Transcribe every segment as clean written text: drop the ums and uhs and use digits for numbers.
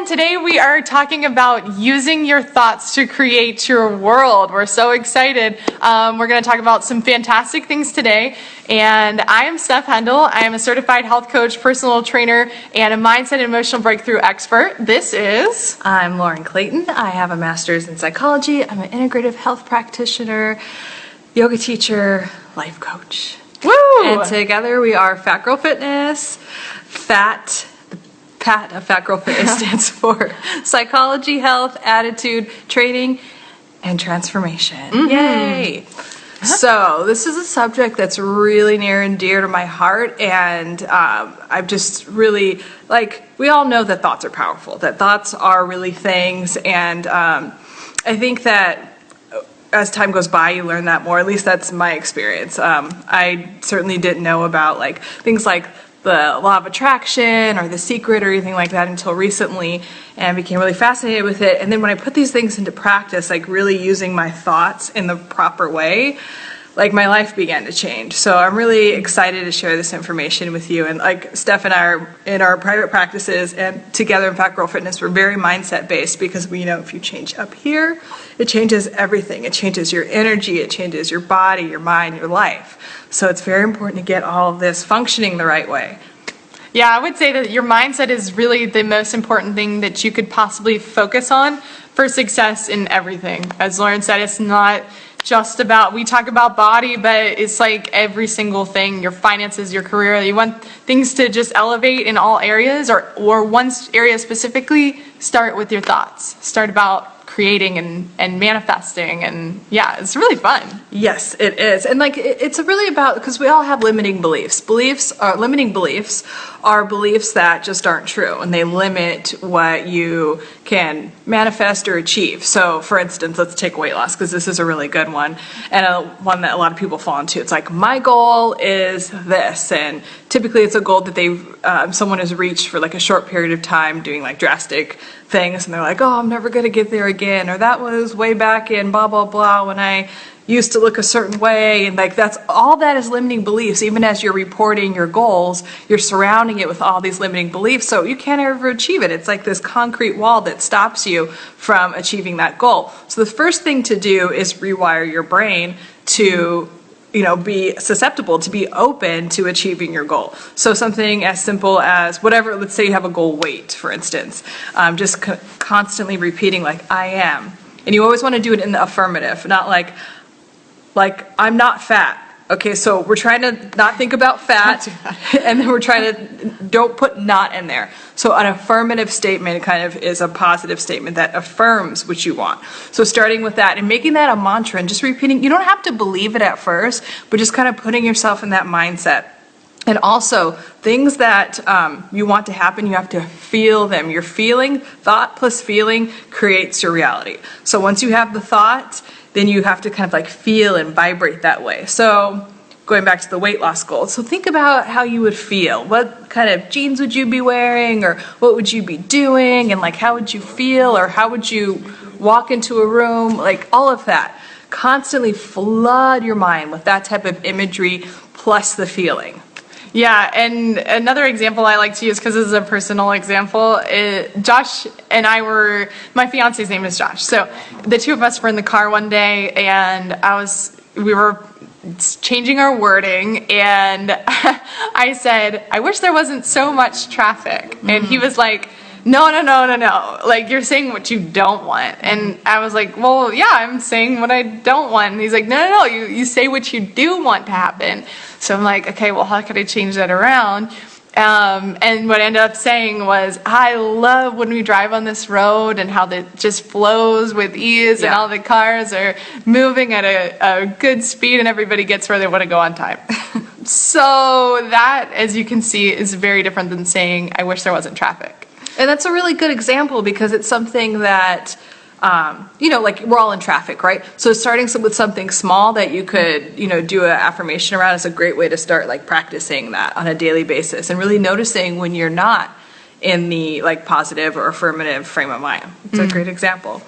today we are talking about using your thoughts to create your world. We're so excited. We're going to talk about some fantastic things today. And I am Steph Hendel. I am a certified health coach, personal trainer, and a mindset and emotional breakthrough expert. This is... I'm Lauren Clayton. I have a master's in psychology. I'm an integrative health practitioner, yoga teacher, life coach. Woo! And together we are PHATT Girl Fitness. PHATT of PHATT Girl Fitness stands for psychology, health, attitude, training, and transformation. Mm-hmm. Yay! So this is a subject that's really near and dear to my heart, and I've just really, we all know that thoughts are powerful, that thoughts are really things, and I think that as time goes by, you learn that more. At least that's my experience. I certainly didn't know about things like the law of attraction or The Secret or anything like that until recently, and became really fascinated with it. And then when I put these things into practice, really using my thoughts in the proper way, my life began to change. So I'm really excited to share this information with you. And Steph and I are in our private practices and together in PHATT Girl Fitness, we're very mindset based because we know if you change up here, it changes everything. It changes your energy, it changes your body, your mind, your life. So it's very important to get all of this functioning the right way. Yeah, I would say that your mindset is really the most important thing that you could possibly focus on for success in everything. As Lauren said, it's not just about, we talk about body, but it's every single thing, your finances, your career. You want things to just elevate in all areas, or one area specifically, start with your thoughts. Start about creating and manifesting, and yeah, it's really fun. Yes, it is. And it's really about, because we all have limiting beliefs. Limiting beliefs are beliefs that just aren't true, and they limit what you can manifest or achieve. So for instance, let's take weight loss, because this is a really good one, and one that a lot of people fall into. It's my goal is this, and typically it's a goal that someone has reached for a short period of time doing drastic things, and they're oh, I'm never going to get there again, or that was way back in blah blah blah when I used to look a certain way, and that's all that is limiting beliefs. Even as you're reporting your goals, you're surrounding it with all these limiting beliefs, so you can't ever achieve it. It's this concrete wall that stops you from achieving that goal. So the first thing to do is rewire your brain to be susceptible, to be open to achieving your goal. So something as simple as whatever, let's say you have a goal weight, for instance, just constantly repeating I am. And you always want to do it in the affirmative, not I'm not fat. Okay, so we're trying to not think about fat, and then we're trying to don't put not in there. So an affirmative statement kind of is a positive statement that affirms what you want. So starting with that and making that a mantra and just repeating, you don't have to believe it at first, but just kind of putting yourself in that mindset. And also, things that you want to happen, you have to feel them. Your feeling, thought plus feeling creates your reality. So once you have the thought, then you have to kind of feel and vibrate that way. So going back to the weight loss goal, so think about how you would feel. What kind of jeans would you be wearing, or what would you be doing, and how would you feel, or how would you walk into a room, all of that. Constantly flood your mind with that type of imagery plus the feeling. Yeah, and another example I like to use, because this is a personal example, Josh and I my fiance's name is Josh, so the two of us were in the car one day, and we were changing our wording, and I said, I wish there wasn't so much traffic, and he was no, you're saying what you don't want. And I was well, yeah, I'm saying what I don't want. And he's no, you say what you do want to happen. So I'm okay, well, how could I change that around? And what I ended up saying was, I love when we drive on this road and how it just flows with ease, and all the cars are moving at a good speed, and everybody gets where they want to go on time. So that, as you can see, is very different than saying, I wish there wasn't traffic. And that's a really good example, because it's something that, we're all in traffic, right? So starting with something small that you could, do an affirmation around is a great way to start practicing that on a daily basis, and really noticing when you're not in the positive or affirmative frame of mind. It's a great example.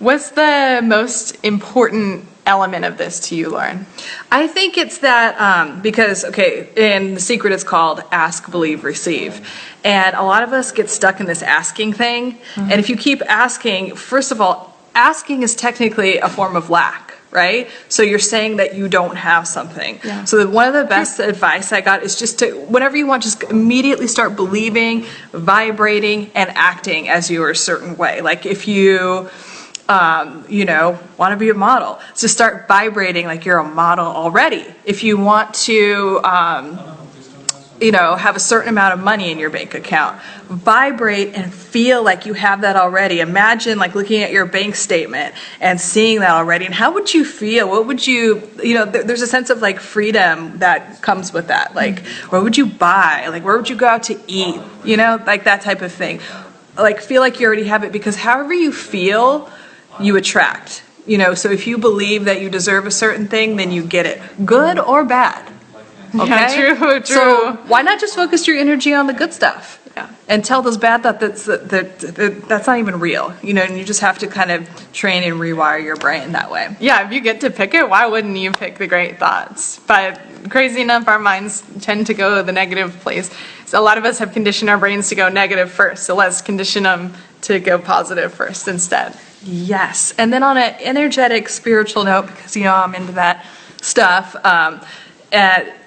What's the most important element of this to you, Lauren? I think it's that because, okay, in The Secret it's called Ask, Believe, Receive. And a lot of us get stuck in this asking thing. And if you keep asking, first of all, asking is technically a form of lack, right? So you're saying that you don't have something. Yeah. So one of the best advice I got is just to, whenever you want, just immediately start believing, vibrating, and acting as you are a certain way. Like if you, you know, want to be a model, so start vibrating like you're a model already. If you want to, you know, have a certain amount of money in your bank account, vibrate and feel like you have that already. Imagine like looking at your bank statement and seeing that already. And how would you feel? What would you, you know, there's a sense of like freedom that comes with that. Like, what would you buy? Like, where would you go out to eat? You know, like that type of thing. Like, feel like you already have it, because however you feel, you attract. You know, so if you believe that you deserve a certain thing, then you get it, good or bad. Okay? Yeah, true. So why not just focus your energy on the good stuff? Yeah. And tell those bad that's not even real. You know, and you just have to kind of train and rewire your brain that way. Yeah, if you get to pick it, why wouldn't you pick the great thoughts? But crazy enough, our minds tend to go the negative place. So a lot of us have conditioned our brains to go negative first, so let's condition them to go positive first instead. Yes. And then on an energetic, spiritual note, because, you know, I'm into that stuff,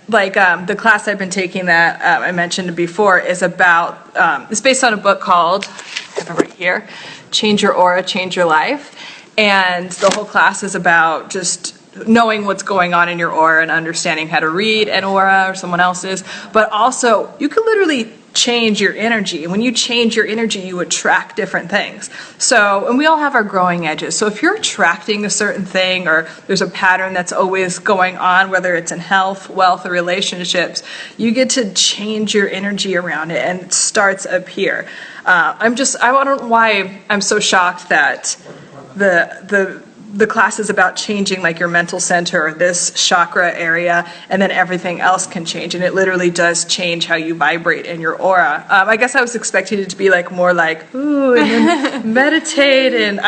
the class I've been taking that I mentioned before is about, it's based on a book called, I have it right here, Change Your Aura, Change Your Life. And the whole class is about just knowing what's going on in your aura and understanding how to read an aura or someone else's. But also, you can literally change your energy. And when you change your energy, you attract different things. So, and we all have our growing edges. So if you're attracting a certain thing, or there's a pattern that's always going on, whether it's in health, wealth, or relationships, you get to change your energy around it, and it starts up here. I don't know why I'm so shocked that the class is about changing like your mental center or this chakra area, and then everything else can change. And it literally does change how you vibrate in your aura. I guess I was expecting it to be like more like, ooh, and then meditate, and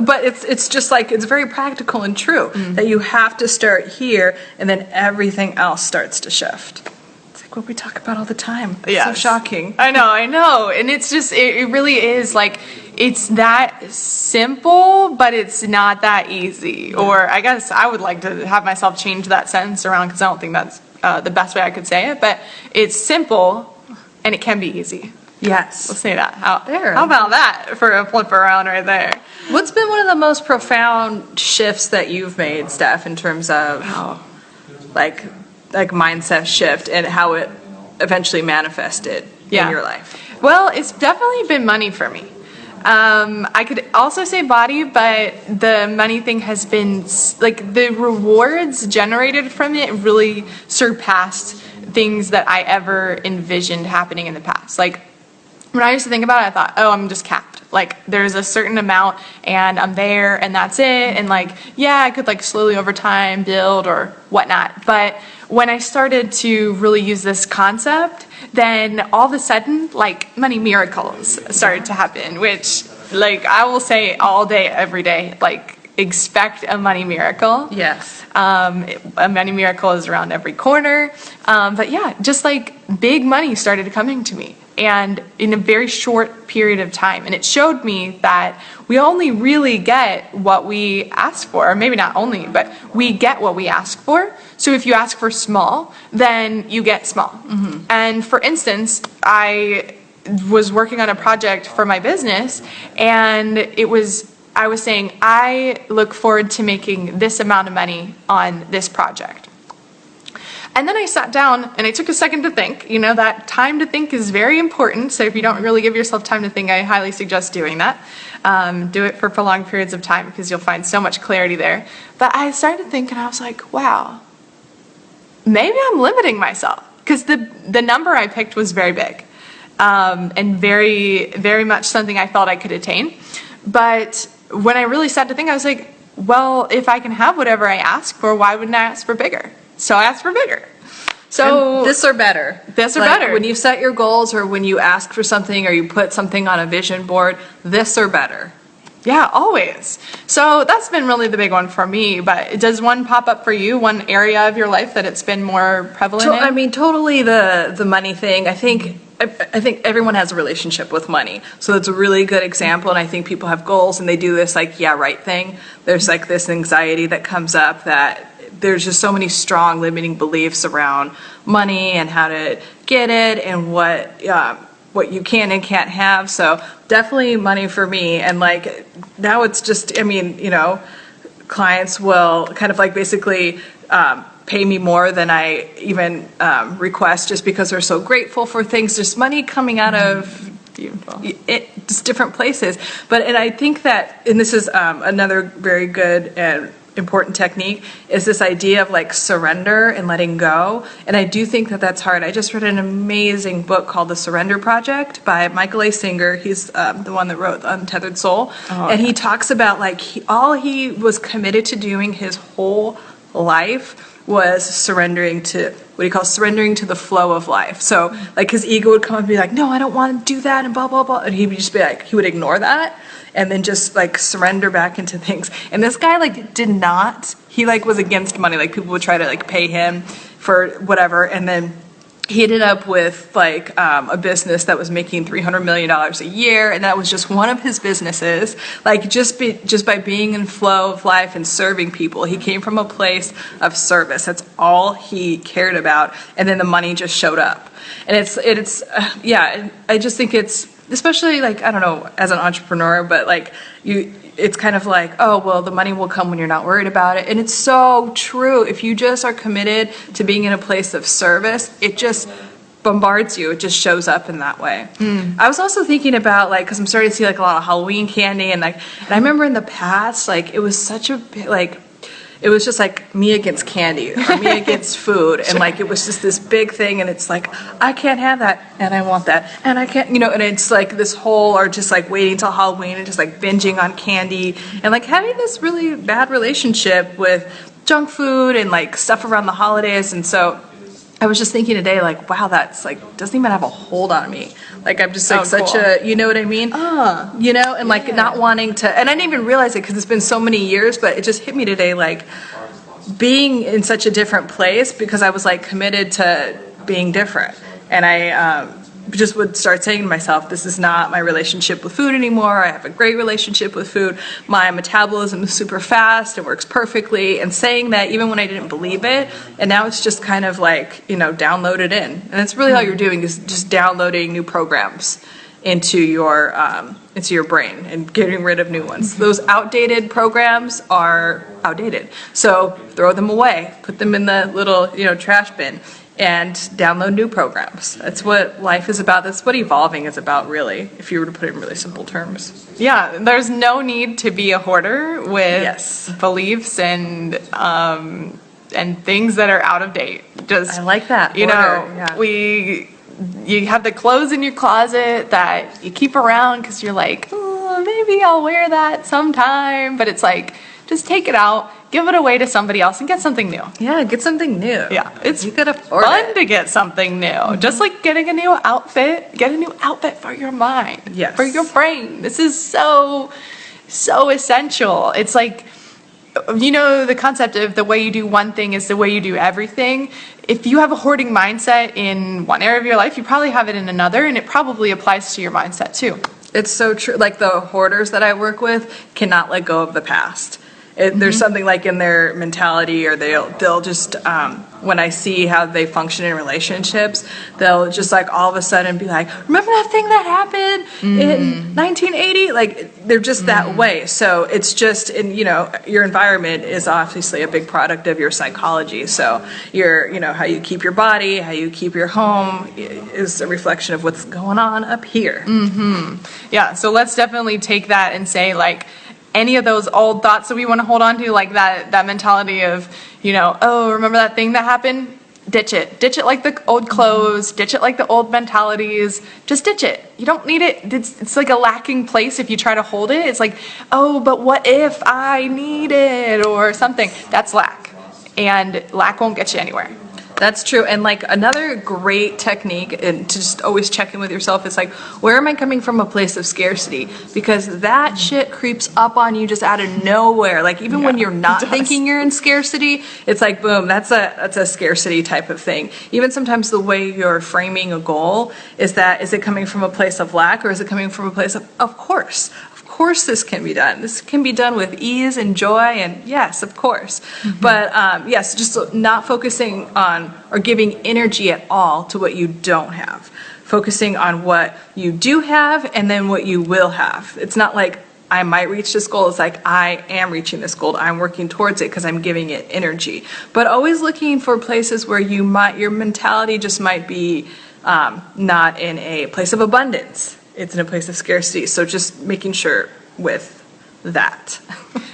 but it's just like, it's very practical and true that you have to start here, and then everything else starts to shift. It's like what we talk about all the time. It's so shocking. I know. And it's just, it really is like, it's that simple, but it's not that easy. Yeah. Or I guess I would like to have myself change that sentence around, because I don't think that's the best way I could say it. But it's simple, and it can be easy. Yes. Let's say that. How There. How about that for a flip around right there? What's been one of the most profound shifts that you've made, Steph, in terms of like mindset shift and how it eventually manifested in your life? Well, it's definitely been money for me. I could also say body, but the money thing has been, like, the rewards generated from it really surpassed things that I ever envisioned happening in the past. Like, when I used to think about it, I thought, oh, I'm just capped. Like, there's a certain amount, and I'm there, and that's it. And, like, yeah, I could, like, slowly over time build or whatnot. But when I started to really use this concept, then all of a sudden, like, money miracles started to happen, which, like, I will say all day, every day, like, expect a money miracle. Yes. A money miracle is around every corner. But yeah, just like big money started coming to me, and in a very short period of time. And it showed me that we only really get what we ask for, or maybe not only, but we get what we ask for. So if you ask for small, then you get small. Mm-hmm. And for instance, I was working on a project for my business, and I was saying, I look forward to making this amount of money on this project. And then I sat down and I took a second to think. You know, that time to think is very important. So if you don't really give yourself time to think, I highly suggest doing that. Do it for prolonged periods of time, because you'll find so much clarity there. But I started to think, and I was like, wow, maybe I'm limiting myself, because the number I picked was very big, and very, very much something I thought I could attain. But when I really sat to think, I was like, well, if I can have whatever I ask for, why wouldn't I ask for bigger? So I asked for bigger. So and this or better. This or better. When you set your goals, or when you ask for something, or you put something on a vision board, this or better. Yeah, always. So that's been really the big one for me, but does one pop up for you, one area of your life that it's been more prevalent in? I mean, totally the money thing. I think everyone has a relationship with money. So that's a really good example, and I think people have goals and they do this like, yeah, right thing. There's like this anxiety that comes up that there's just so many strong limiting beliefs around money and how to get it and what you can and can't have. So definitely money for me. And like now it's just, I mean, you know, clients will kind of like basically pay me more than I even request, just because they're so grateful for things. There's money coming out of just different places. And I think that, and this is another very good and important technique, is this idea of like surrender and letting go. And I do think that that's hard. I just read an amazing book called The Surrender Project by Michael A. Singer. He's the one that wrote Untethered Soul. And he talks about like all he was committed to doing his whole life was surrendering to what he calls surrendering to the flow of life. So like his ego would come and be like, no, I don't want to do that and blah, blah, blah. And he would just be like, he would ignore that and then just like surrender back into things. And this guy like did not, he like was against money. Like people would try to like pay him for whatever. And then he ended up with like a business that was making $300 million a year, and that was just one of his businesses. Like just by being in flow of life and serving people, he came from a place of service. That's all he cared about, and then the money just showed up. And it's yeah. I just think it's, especially like, I don't know, as an entrepreneur, but like it's kind of like, oh, well, the money will come when you're not worried about it. And it's so true. If you just are committed to being in a place of service, it just bombards you. It just shows up in that way. I was also thinking about like, because I'm starting to see like a lot of Halloween candy, and I remember in the past, like it was such a like, it was just like me against candy or me against food. And like, it was just this big thing. And it's like, I can't have that. And I want that. And I can't, you know, and it's like this whole, or just like waiting till Halloween and just like binging on candy and like having this really bad relationship with junk food and like stuff around the holidays. And so I was just thinking today, like, wow, that's like, doesn't even have a hold on me. Like, I'm just like such a, you know what I mean? You know, and like not wanting to, and I didn't even realize it because it's been so many years, but it just hit me today, like being in such a different place, because I was like committed to being different. And I just would start saying to myself, this is not my relationship with food anymore. I have a great relationship with food. My metabolism is super fast. It works perfectly. And saying that even when I didn't believe it. And now it's just kind of like, you know, download it in. And that's really all you're doing, is just downloading new programs into your brain and getting rid of new ones. Those outdated programs are outdated. So throw them away, put them in the little, you know, trash bin, and download new programs. That's what life is about. That's what evolving is about, really, if you were to put it in really simple terms. Yeah, there's no need to be a hoarder with beliefs and things that are out of date. Just, I like that. You hoarder. know, you have the clothes in your closet that you keep around because you're like, oh, maybe I'll wear that sometime. But it's like, just take it out, give it away to somebody else, and get something new. Yeah, get something new. Yeah, it's you could afford fun to get something new. Just like getting a new outfit, get a new outfit for your mind, yes, for your brain. This is so essential. It's like, you know, the concept of the way you do one thing is the way you do everything. If you have a hoarding mindset in one area of your life, you probably have it in another, and it probably applies to your mindset too. It's so true. Like the hoarders that I work with cannot let go of the past. There's something like in their mentality, or they'll just, when I see how they function in relationships, they'll just like all of a sudden be like, remember that thing that happened in 1980? Like they're just that way. So it's just, and you know, your environment is obviously a big product of your psychology. So you know, how you keep your body, how you keep your home is a reflection of what's going on up here. Yeah, so let's definitely take that and say, like, any of those old thoughts that we want to hold on to, like that mentality of, you know, oh, remember that thing that happened? Ditch it. Ditch it like the old clothes. Ditch it like the old mentalities. Just ditch it. You don't need it. It's like a lacking place if you try to hold it. It's like, oh, but what if I need it or something? That's lack. And lack won't get you anywhere. That's true. And like another great technique and to just always check in with yourself is like, where am I coming from a place of scarcity? Because that shit creeps up on you just out of nowhere. Like even when you're not thinking you're in scarcity, it's like, boom, that's a scarcity type of thing. Even sometimes the way you're framing a goal is it coming from a place of lack or is it coming from a place of course? Of course this can be done. This can be done with ease and joy and yes, of course. But yes, just not focusing on or giving energy at all to what you don't have. Focusing on what you do have and then what you will have. It's not like I might reach this goal. It's like I am reaching this goal. I'm working towards it because I'm giving it energy. But always looking for places where your mentality just might be not in a place of abundance. It's in a place of scarcity. So just making sure with that.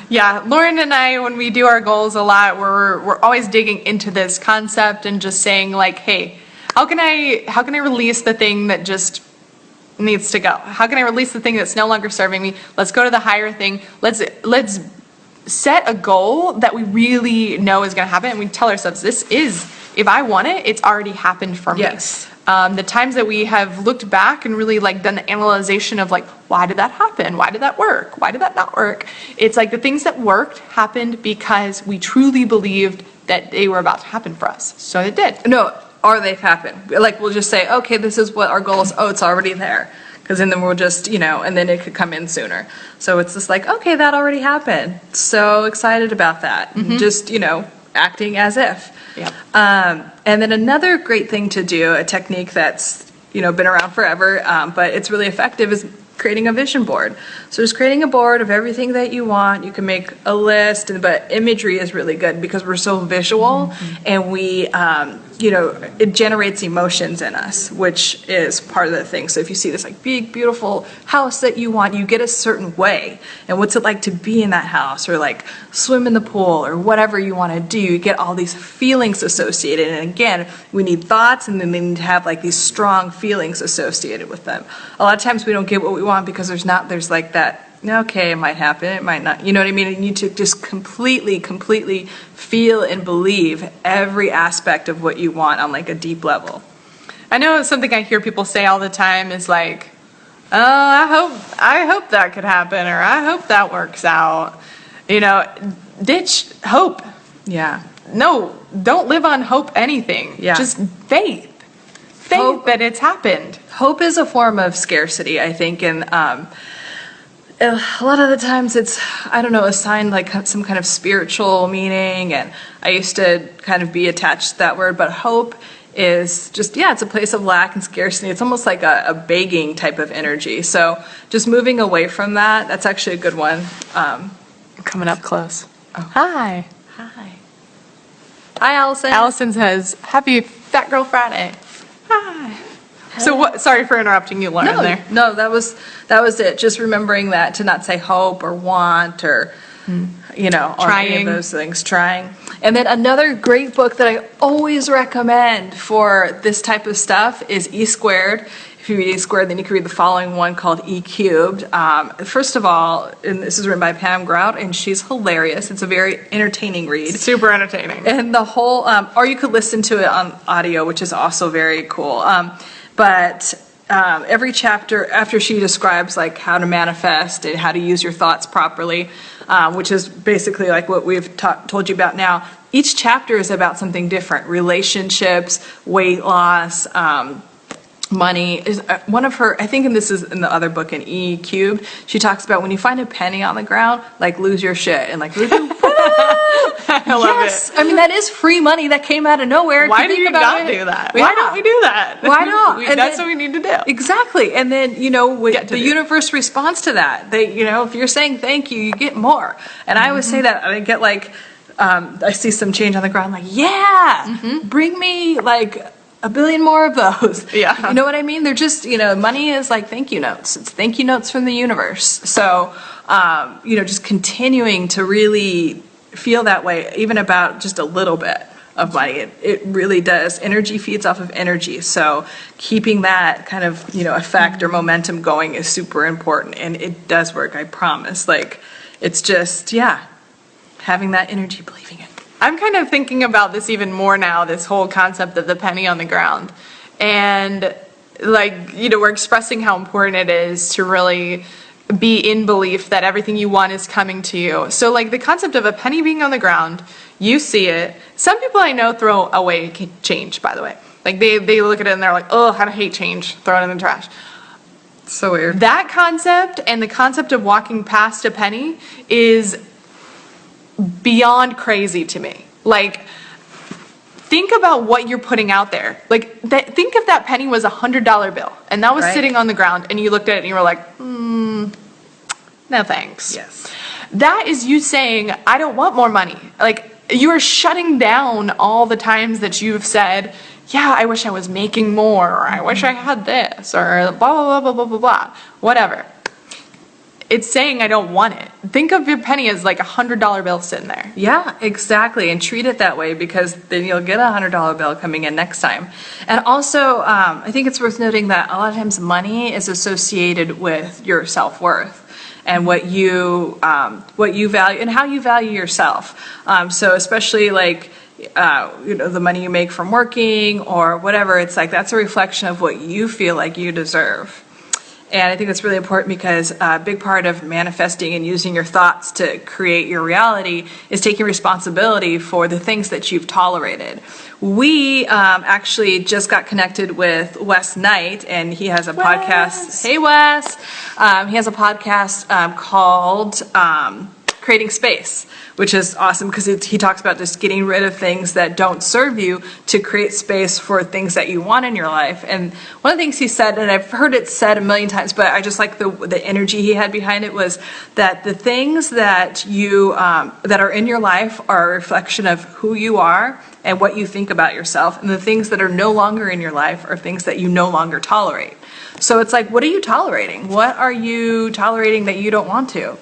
Yeah, Lauren and I, when we do our goals a lot, we're always digging into this concept and just saying like, hey, how can I release the thing that just needs to go? How can I release the thing that's no longer serving me? Let's go to the higher thing. Let's set a goal that we really know is going to happen, and we tell ourselves, this is, if I want it, it's already happened for me. Yes. The times that we have looked back and really like done the analyzation of like, why did that happen? Why did that work? Why did that not work? It's like the things that worked happened because we truly believed that they were about to happen for us. So it did. No, or they've happened. Like we'll just say, okay, this is what our goal is. Oh, it's already there. Because then we'll just, and then it could come in sooner. So it's just like, okay, that already happened. So excited about that. Just, acting as if. Yep. And then another great thing to do, a technique that's, been around forever, but it's really effective, is creating a vision board. So just creating a board of everything that you want. You can make a list, but imagery is really good because we're so visual and we, it generates emotions in us, which is part of the thing. So if you see this like big, beautiful house that you want, you get a certain way. And what's it like to be in that house or like swim in the pool or whatever you want to do? You get all these feelings associated. And again, we need thoughts and then they need to have like these strong feelings associated with them. A lot of times we don't get what we want because there's like that, okay, it might happen, it might not, you know what I mean? You need to just completely feel and believe every aspect of what you want on like a deep level. I know something I hear people say all the time is like, oh, I hope that could happen, or I hope that works out. Ditch hope. Yeah. No, don't live on hope anything. Yeah. Just faith. Hope that it's happened. Hope is a form of scarcity, I think, and a lot of the times it's, assigned like some kind of spiritual meaning, and I used to kind of be attached to that word, but hope is just, it's a place of lack and scarcity. It's almost like a begging type of energy. So just moving away from that, that's actually a good one. Coming up close. Oh. Hi. Hi, Allison. Allison says, happy Fat Girl Friday. Hi. So what? Sorry for interrupting you, Lauren. No, that was it. Just remembering that to not say hope or want or trying, any of those things. Trying. And then another great book that I always recommend for this type of stuff is E Squared. If you read E Squared, then you can read the following one called E Cubed. First of all, and this is written by Pam Grout, and she's hilarious. It's a very entertaining read. Super entertaining. And the whole, or you could listen to it on audio, which is also very cool. But every chapter, after she describes like how to manifest and how to use your thoughts properly, which is basically like what we've told you about now, each chapter is about something different. Relationships, weight loss, money is one of her, I think, and this is in the other book in E Cubed, she talks about when you find a penny on the ground, like lose your shit and like lose your I love it. I mean, that is free money that came out of nowhere. Why do you not do that? Why don't we do that? Why not? That's what we need to do. Exactly. And then, when the universe responds to that, if you're saying thank you, you get more. And I always say that, I get like, I see some change on the ground, like, bring me like a billion more of those. Yeah. You know what I mean? They're just, money is like thank you notes. It's thank you notes from the universe. So, just continuing to really feel that way, even about just a little bit of money. It really does. Energy feeds off of energy. So keeping that kind of, effect or momentum going is super important. And it does work, I promise. Like, it's just, having that energy, believing it. I'm kind of thinking about this even more now, this whole concept of the penny on the ground. And like, you know, we're expressing how important it is to really be in belief that everything you want is coming to you. So like the concept of a penny being on the ground, you see it. Some people I know throw away change, by the way. Like they look at it and they're like, oh, I hate change, throw it in the trash. So weird. That concept and the concept of walking past a penny is beyond crazy to me. Like, think about what you're putting out there. Like, think if that penny was $100 bill and that was sitting on the ground and you looked at it and you were like, no thanks. Yes. That is you saying, I don't want more money. Like, you are shutting down all the times that you've said, yeah, I wish I was making more, or I wish I had this, or blah, blah, blah, blah, blah, blah, blah, whatever. It's saying I don't want it. Think of your penny as like $100 bill sitting there. Yeah, exactly. And treat it that way, because then you'll get a $100 bill coming in next time. And also, I think it's worth noting that a lot of times money is associated with your self-worth and what you value and how you value yourself. So especially like, you know, the money you make from working or whatever, it's like that's a reflection of what you feel like you deserve. And I think that's really important, because a big part of manifesting and using your thoughts to create your reality is taking responsibility for the things that you've tolerated. We actually just got connected with Wes Knight, and he has a podcast. Hey, Wes. He has a podcast called Creating Space, which is awesome, because he talks about just getting rid of things that don't serve you to create space for things that you want in your life. And one of the things he said, and I've heard it said a million times, but I just like the energy he had behind it, was that the things that you that are in your life are a reflection of who you are and what you think about yourself, and the things that are no longer in your life are things that you no longer tolerate. So it's like, what are you tolerating? What are you tolerating that you don't want to?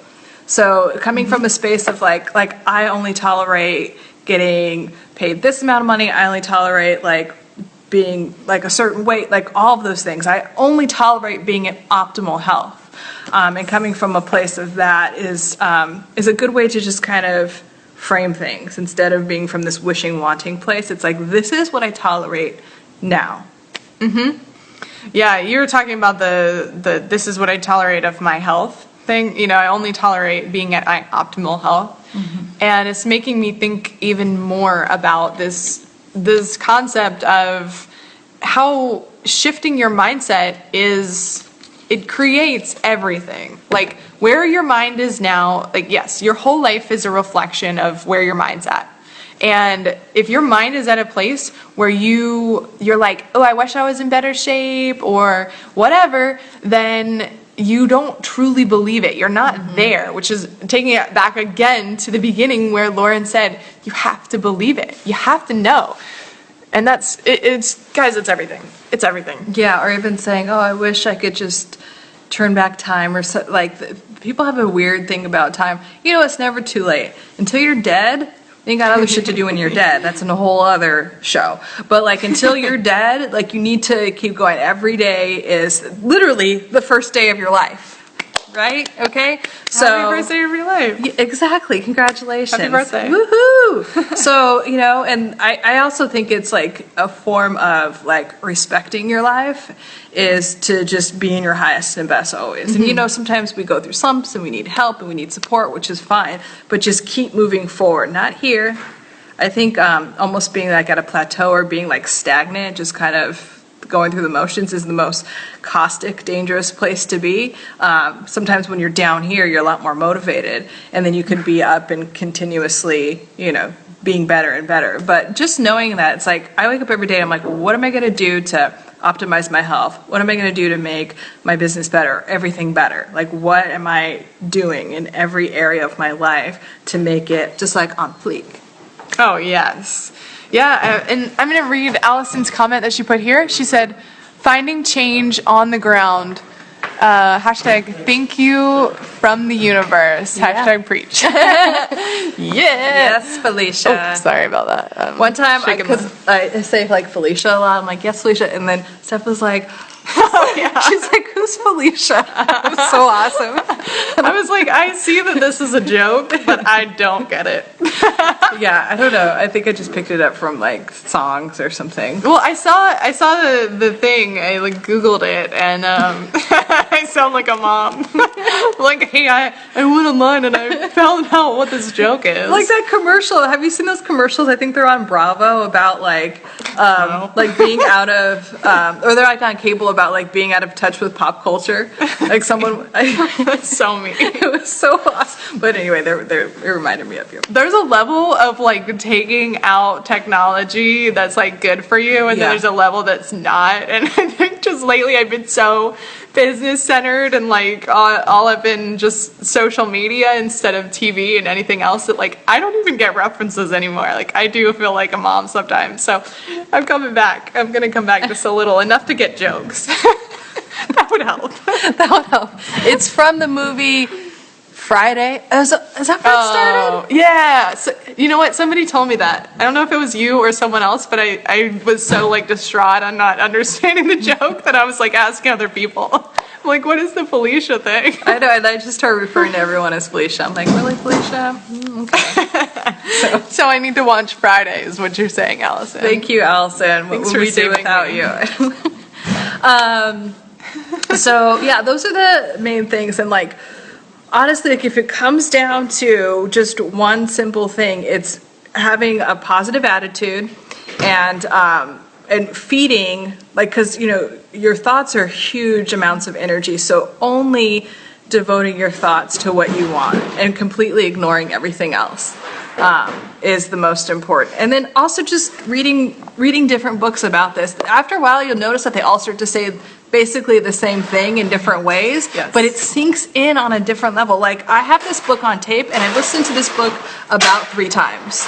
So coming from a space of like I only tolerate getting paid this amount of money, I only tolerate like being like a certain weight, like all of those things. I only tolerate being in optimal health. And coming from a place of that is a good way to just kind of frame things, instead of being from this wishing, wanting place. It's like, this is what I tolerate now. Yeah, you were talking about the this is what I tolerate of my health thing. You know, I only tolerate being at my optimal health. And it's making me think even more about this concept of how shifting your mindset it creates everything. Like, where your mind is now, like, yes, your whole life is a reflection of where your mind's at. And if your mind is at a place where you're like, oh, I wish I was in better shape or whatever, then you don't truly believe it. You're not there, which is taking it back again to the beginning where Lauren said, you have to believe it. You have to know. And it's guys, it's everything. It's everything. Yeah, or even saying, oh, I wish I could just turn back time, or so, like, people have a weird thing about time. You know, it's never too late. Until you're dead, you got other shit to do when you're dead. That's a whole other show. But like, until you're dead, like, you need to keep going. Every day is literally the first day of your life. Right? Okay? So happy first day of your life. Yeah, exactly. Congratulations. Happy birthday. Woohoo! So, you know, and I also think it's like a form of like respecting your life is to just be in your highest and best always. And you know, sometimes we go through slumps and we need help and we need support, which is fine, but just keep moving forward. Not here. I think almost being like at a plateau or being like stagnant, just kind of going through the motions, is the most caustic, dangerous place to be. Sometimes when you're down here, you're a lot more motivated, and then you can be up and continuously, you know, being better and better. But just knowing that, it's like, I wake up every day, I'm like, what am I going to do to optimize my health? What am I going to do to make my business better, everything better? Like, what am I doing in every area of my life to make it just like on fleek? Oh, yes. Yeah, and I'm going to read Allison's comment that she put here. She said, finding change on the ground, hashtag thank you from the universe, hashtag preach. Yes, Felicia. Oh, sorry about that. One time, because I say like Felicia a lot, I'm like, yes, Felicia, and then Steph was like, Oh, yeah. She's like, who's Felicia? It was so awesome. I was like, I see that this is a joke, but I don't get it. Yeah, I don't know. I think I just picked it up from like songs or something. Well, I saw the thing. I like Googled it, and I sound like a mom. Like, hey, I went online and I found out what this joke is. Like that commercial. Have you seen those commercials? I think they're on Bravo about like being out of, or they're like on cable about like being out of touch with pop culture. Like someone, so me. it was so awesome. But anyway, it reminded me of you. There's a level of like taking out technology that's like good for you, and Yeah. then there's a level that's not. And I think just lately I've been so business centered and like all up in just social media instead of TV and anything else that like I don't even get references anymore. Like I do feel like a mom sometimes. So I'm coming back. I'm gonna come back just a little, enough to get jokes. That would help. That would help. It's from the movie Friday. Is that where it started? Oh, yeah. So, you know what? Somebody told me that. I don't know if it was you or someone else, but I was so like distraught on not understanding the joke that I was like asking other people. I'm like, what is the Felicia thing? I know, and I just started referring to everyone as Felicia. I'm like, really, Felicia? Okay. So I need to watch Friday is what you're saying, Allison. Thank you, Allison. What Thanks would for we do saving without me. you? So yeah, those are the main things. And like, honestly, like if it comes down to just one simple thing, it's having a positive attitude and feeding, like, because you know your thoughts are huge amounts of energy, so only devoting your thoughts to what you want and completely ignoring everything else is the most important. And then also just reading different books about this. After a while, you'll notice that they all start to say basically the same thing in different ways, Yes. but it sinks in on a different level. Like I have this book on tape and I listened to this book about 3 times.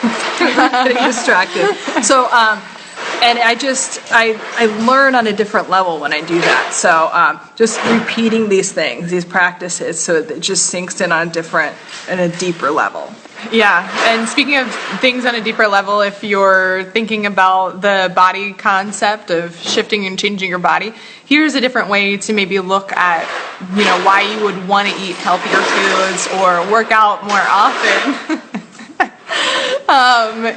I'm not getting distracted. So, and I learn on a different level when I do that. So just repeating these things, these practices, so that it just sinks in on a deeper level. Yeah, and speaking of things on a deeper level, if you're thinking about the body concept of shifting and changing your body, here's a different way to maybe look at, you know, why you would want to eat healthier foods or work out more often.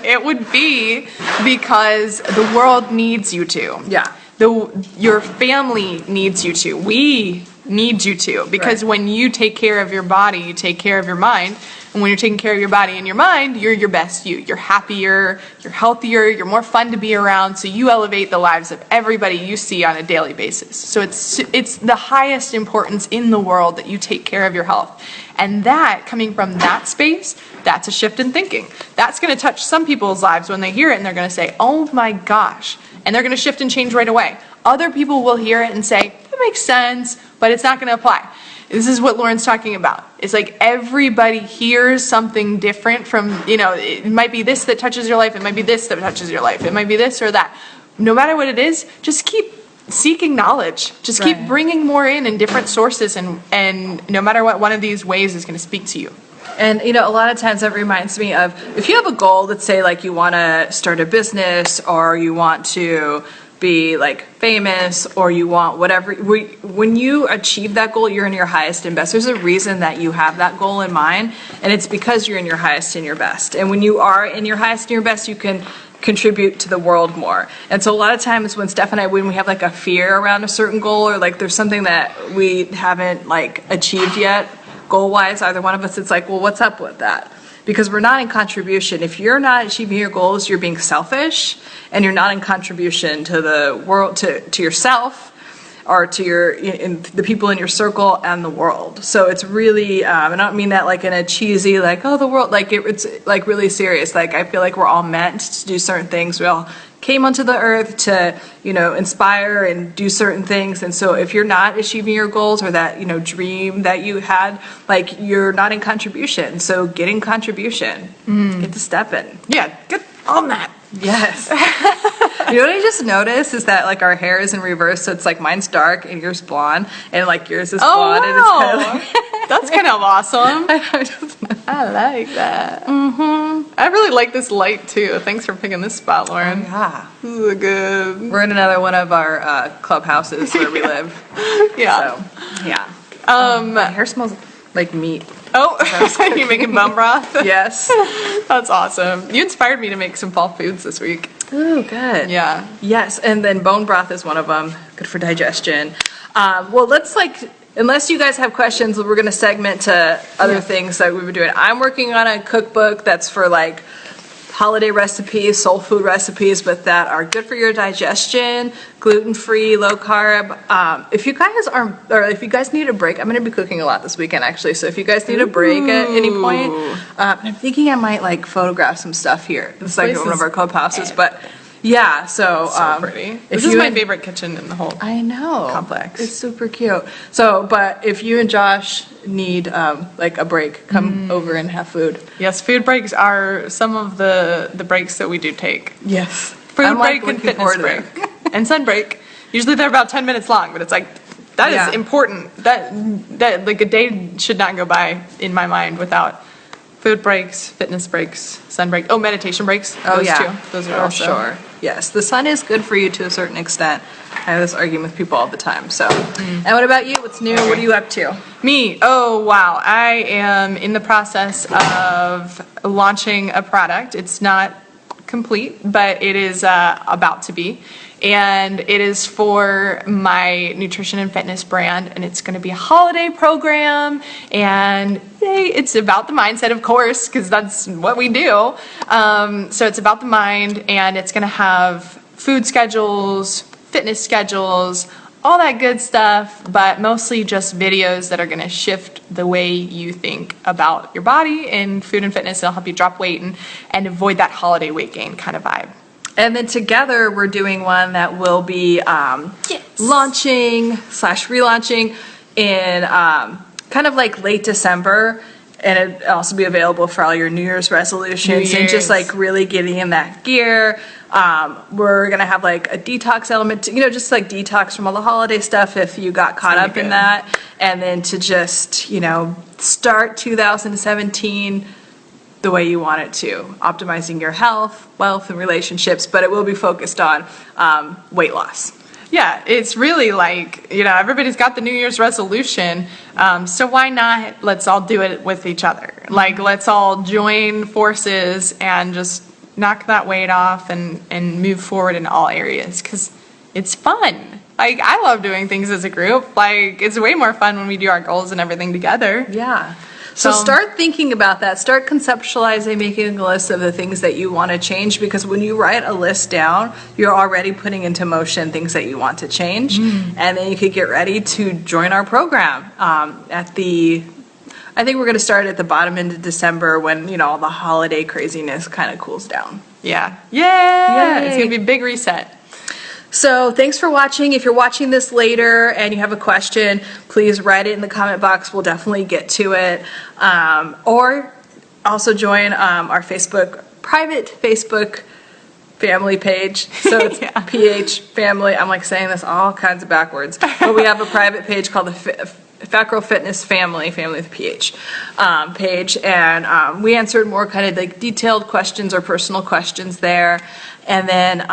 It would be because the world needs you to. Yeah. Your family needs you to. We need you to. Because Right. when you take care of your body, you take care of your mind. And when you're taking care of your body and your mind, you're your best you. You're happier, you're healthier, you're more fun to be around. So you elevate the lives of everybody you see on a daily basis. So it's the highest importance in the world that you take care of your health. And that, coming from that space, that's a shift in thinking. That's going to touch some people's lives when they hear it and they're going to say, oh my gosh. And they're going to shift and change right away. Other people will hear it and say, that makes sense, but it's not going to apply. This is what Lauren's talking about. It's like everybody hears something different from, you know, it might be this that touches your life. It might be this that touches your life. It might be this or that. No matter what it is, just keep seeking knowledge. Just keep Right. bringing more in different sources, and no matter what one of these ways is going to speak to you. And, you know, a lot of times that reminds me of, if you have a goal, let's say like you want to start a business or you want to be like famous or you want whatever, when you achieve that goal, you're in your highest and best. There's a reason that you have that goal in mind, and it's because you're in your highest and your best. And when you are in your highest and your best, you can contribute to the world more. And so a lot of times when Steph and I, when we have like a fear around a certain goal, or like there's something that we haven't like achieved yet, goal-wise, either one of us, it's like, well, what's up with that? Because we're not in contribution. If you're not achieving your goals, you're being selfish, and you're not in contribution to the world, to yourself, or to the people in your circle and the world. So it's really, I don't mean that like in a cheesy, like, oh, the world, like it's like really serious. Like I feel like we're all meant to do certain things. We all came onto the earth to, you know, inspire and do certain things. And so if you're not achieving your goals or that, you know, dream that you had, like you're not in contribution. So get in contribution. Get to step in. Yeah, get on that. Yes. You know what I just noticed is that like our hair is in reverse, so it's like mine's dark and yours blonde, and like yours is blonde, and it's kind of like That's kind of awesome. I just I like that. I really like this light too. Thanks for picking this spot, Lauren. Yeah. This is a good. We're in another one of our clubhouses where we live. Yeah. So, yeah. My hair smells like meat. Oh, you making bone broth? Yes. That's awesome. You inspired me to make some fall foods this week. Ooh, good. Yeah. Yes, and then bone broth is one of them. Good for digestion. Well, let's unless you guys have questions, we're going to segment to other things that we've been doing. I'm working on a cookbook that's for like holiday recipes, soul food recipes, but that are good for your digestion, gluten-free, low carb. If you guys need a break, I'm going to be cooking a lot this weekend actually. So if you guys need a break at any point, I'm thinking I might like photograph some stuff here. It's like one of our clubhouses, but yeah. So pretty. This is my favorite kitchen in the whole. I know. Complex. It's super cute. So, but if you and Josh need like a break, come over and have food. Yes, food breaks are some of the breaks that we do take. Yes. Food break and fitness break. And sun break. Usually they're about 10 minutes long, but it's like, that is important. That like a day should not go by in my mind without food breaks, fitness breaks, sun break. Oh, meditation breaks. Those two. Those are also. Sure. Yes, the sun is good for you to a certain extent. I have this argument with people all the time. So, and what about you? What's new? What are you up to? Me? Oh, wow. I am in the process of launching a product. It's not complete, but it is about to be. And it is for my nutrition and fitness brand, and it's going to be a holiday program, and yay, it's about the mindset, of course, because that's what we do. So it's about the mind, and it's going to have food schedules, fitness schedules, all that good stuff, but mostly just videos that are going to shift the way you think about your body and food and fitness. It'll help you drop weight and avoid that holiday weight gain kind of vibe. And then together we're doing one that will be launching/relaunching in kind of like late December, and it'll also be available for all your New Year's resolutions and just like really getting in that gear. We're gonna have like a detox element, just like detox from all the holiday stuff if you got caught up in that, and then to just start 2017 the way you want it to, optimizing your health, wealth, and relationships, but it will be focused on weight loss. Yeah, it's really like, everybody's got the New Year's resolution, so why not let's all do it with each other? Like, let's all join forces and just knock that weight off and move forward in all areas, because it's fun. Like, I love doing things as a group. Like, it's way more fun when we do our goals and everything together. Yeah. So start thinking about that. Start conceptualizing, making a list of the things that you want to change, because when you write a list down, you're already putting into motion things that you want to change. And then you could get ready to join our program I think we're going to start at the bottom end of December when, all the holiday craziness kind of cools down. Yeah. Yay! It's going to be a big reset. So thanks for watching. If you're watching this later and you have a question, please write it in the comment box. We'll definitely get to it. Or also join our private Facebook family page. So it's PH Family. I'm like saying this all kinds of backwards. But we have a private page called the Fat Girl Fitness Family with PH page. And we answered more kind of like detailed questions or personal questions there. And then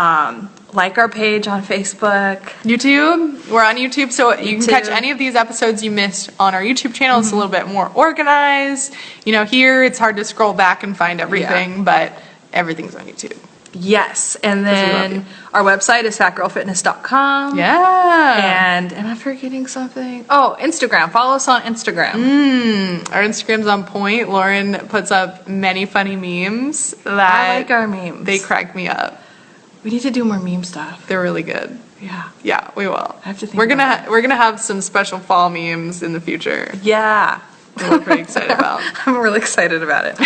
like our page on Facebook. YouTube. We're on YouTube, so you can catch any of these episodes you missed on our YouTube channel. It's a little bit more organized. Here it's hard to scroll back and find everything, but everything's on YouTube. Yes, and then our website is fatgirlfitness.com. Yeah. And am I forgetting something? Oh, Instagram. Follow us on Instagram. Our Instagram's on point. Lauren puts up many funny memes that I like our memes. They crack me up. We need to do more meme stuff. They're really good. Yeah. Yeah, we will. I have to think we're gonna have some special fall memes in the future. Yeah. We're pretty excited about. I'm really excited about it.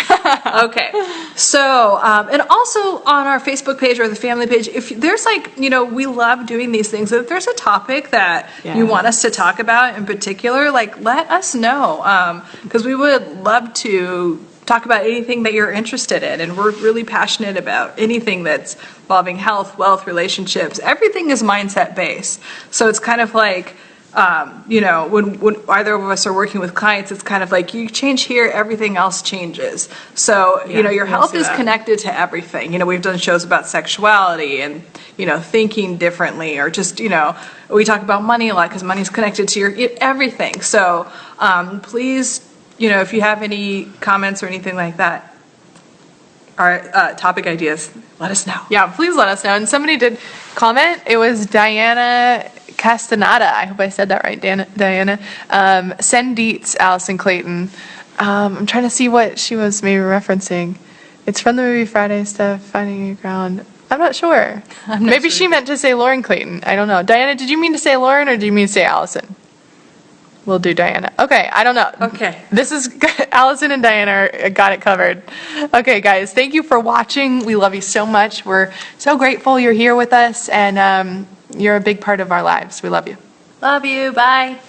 Okay. So, and also on our Facebook page or the family page, if there's we love doing these things. If there's a topic that you want us to talk about in particular, let us know. Because we would love to talk about anything that you're interested in. And we're really passionate about anything that's involving health, wealth, relationships. Everything is mindset based. So it's kind of like, you know, when either of us are working with clients, it's kind of like you change here, everything else changes. So, you know, your health is connected to everything. You know, we've done shows about sexuality and, you know, thinking differently, or just, you know, we talk about money a lot because money's connected to your everything. So please, you know, if you have any comments or anything like that, or topic ideas, let us know. Yeah, please let us know. And somebody did comment. It was Diana Castaneda. I hope I said that right, Diana. Send deets, Allison Clayton. I'm trying to see what she was maybe referencing. It's from the movie Friday, Steph, Finding Your Ground. I'm not sure. Maybe she meant to say Lauren Clayton. I don't know. Diana, did you mean to say Lauren or did you mean to say Allison? We'll do Diana. Okay, I don't know. Okay. This is Allison and Diana got it covered. Okay, guys, thank you for watching. We love you so much. We're so grateful you're here with us, and you're a big part of our lives. We love you. Love you. Bye.